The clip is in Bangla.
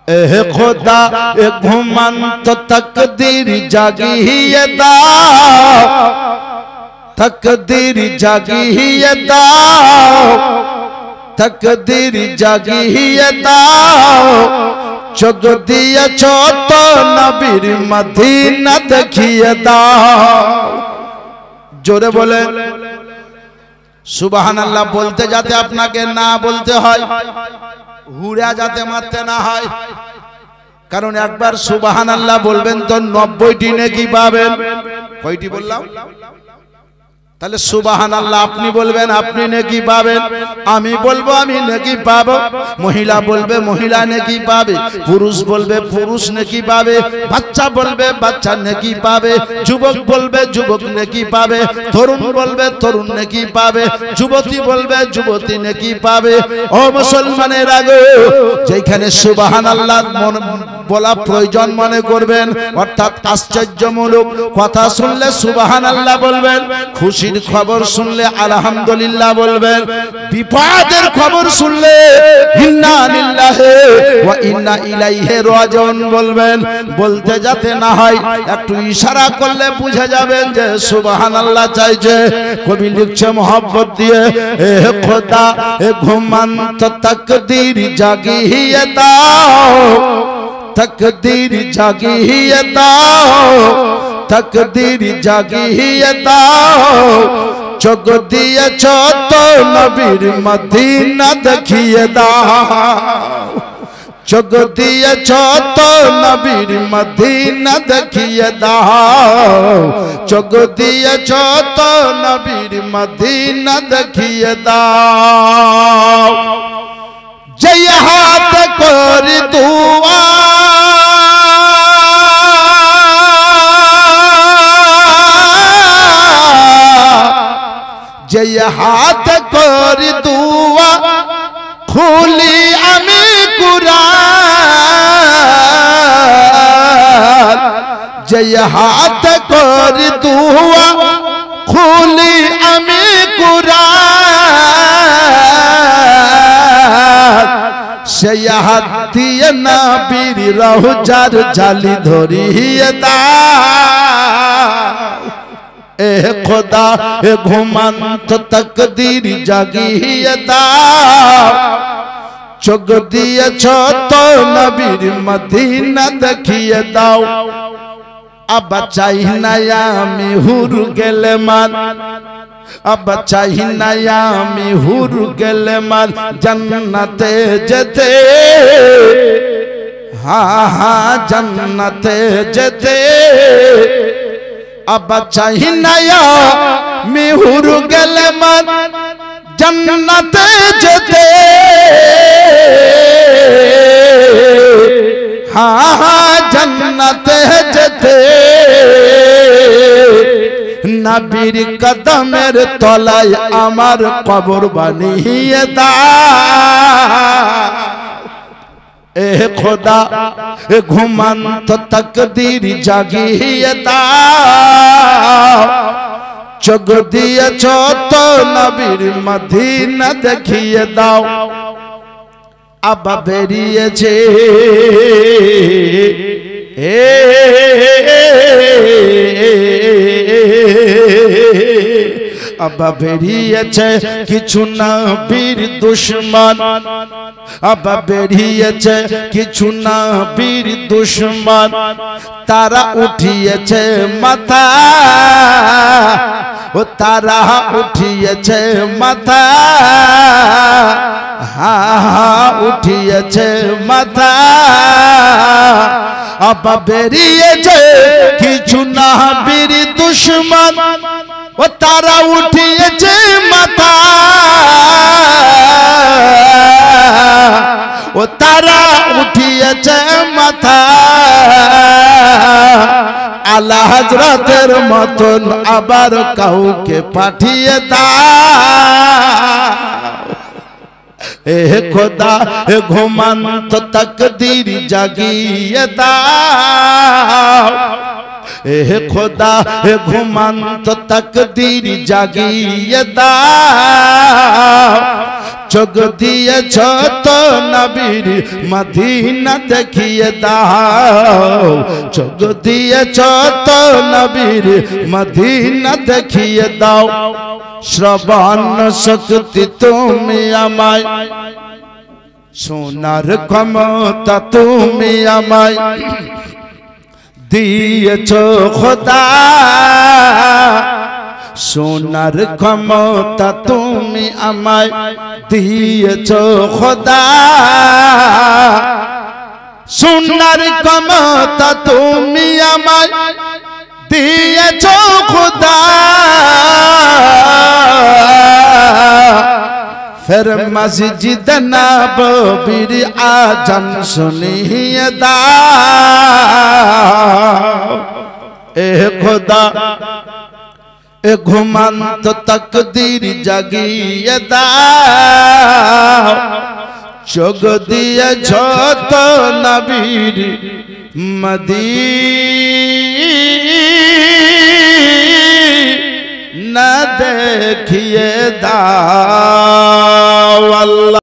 ए खुदा ए घुमंत तकदीर जागिए दाओ, तकदीर जागिए दाओ, तकदीर जागिए दाओ। चोग दिएछो तो नबीर मदीना देखिए दाओ। जोरे बोले सुबहानाल्लाह बोलते जाते आपनाके ना बोलते হয়, হুড়া যাতে মারতে না হয়। কারণ একবার সুবহানাল্লাহ বলবেন তো 90টি নেকি পাবেন। কয়টি বললাম? তাহলে সুবহানাল্লাহ আপনি বলবেন আপনি নেকি পাবেন, আমি বলবো আমি নেকি পাবো, মহিলা বলবে মহিলা নেকি পাবে, পুরুষ বলবে পুরুষ নেকি পাবে, বাচ্চা বলবে বাচ্চা নেকি পাবে, যুবক বলবে যুবক নেকি পাবে, তরুণ বলবে তরুণ নেকি পাবে, যুবতী বলবে যুবতী নেকি পাবে। ও মুসলমানের আগে যেখানে সুবহানাল্লাহ বলা প্রয়োজন মনে করবেন, অর্থাৎ আশ্চর্যমূলক কথা শুনলে সুবহানাল্লাহ বলবেন, খুশির খবর শুনলে আলহামদুলিল্লাহ বলবেন, বিপদের খবর শুনলে ইন্না লিল্লাহি ওয়া ইন্না ইলাইহি রাজিউন বলবেন। বলতে যাতে না হয় একটু ইশারা করলে বুঝে যাবেন যে সুবহানাল্লাহ চাইছে। কবি লিখছে মোহব্বত দিয়ে, এ খোদা এ ঘুমন্ত তকদীর জাগিয়ে দাও, तकदीर जागिए दाओ, तकदीर जागिए दाओ। चोग दिएछो तो नबीर मदीना देखिए दाओ, चोग दिएछो तो नबीर मदीना देखिए दाओ, चोग दिएछो तो नबीर मदीना देखिए दाओ। जय हाथ कर दुआ जय हाथ कर दुआ खुली आमी कुरान, जय हाथ कर दुआ खुली आमी कुरान। সেই হাত দিয়ে নবীর রওজার জালি ধরিয়ে দাও। এ খোদা এ ঘুমন্ত তকদীর জাগিয়ে দাও। চোখ দিয়েছো তো নবীর মদিনা দেখিয়ে দাও। अब चाही नया मिहुर गेले मान, अब चाही नया मिहुर गेले मान जन्नते जेते, हाँ हाँ जन्नते जेते। अब चाही नया मिहुर गेले मान जन्नते जेते, हाँ हाँ जन्नते जेते। नबीर कदमेर तलाय आमार कबर बानिये दाओ। ए खुदा ए घुमंत तकदीर जागिए दाओ। चोग दिएछो तो नबीर मदीना देखिए दाओ। अब बेरिয়েছে अब बेरिয়েছে কিছু নবীর দুশমন, अब বেরিয়েছে কিছু নবীর দুশমন। তারা উঠিয়েছে মাথা, ও তারা উঠিয়েছে মাথা, হ্যাঁ উঠিয়েছে মাথা। अब বেরিয়েছে কিছু নবীর দুশমন, ও তারা উঠিয়েছে মাথা, ও তারা উঠিয়েছে মাথা। আলা হযরতের মতন আবার কাউকে পাঠিয়ে দাও। ए खुदा ए घुमंत तकदीर जागिए दाओ। ए खुदा ए घुमंत तकदीर जागिए दाओ। চোখ দিয়েছ তো নবীর মদিনা দেখিয়ে দাও চোখ দিয়েছ তো নবীর মদিনা দেখিয়ে দাও শ্রবণ শক্তি তুমি আমায় শোনার ক্ষমতা তুমি আমায় দিয়েছ খোদা শোনার ক্ষমতা তুমি আমায় দিয়েছ খোদা শোনার ক্ষমতা তুমি আমায় দিয়েছ খোদা फिर मस्जिद नबवीर आजान सुनिए दाओ ए खुदा ए घुमंत तकदीर जगिए दाओ चोग दिए झोत नबीर मदीना देखिए दाओ अल्लाह।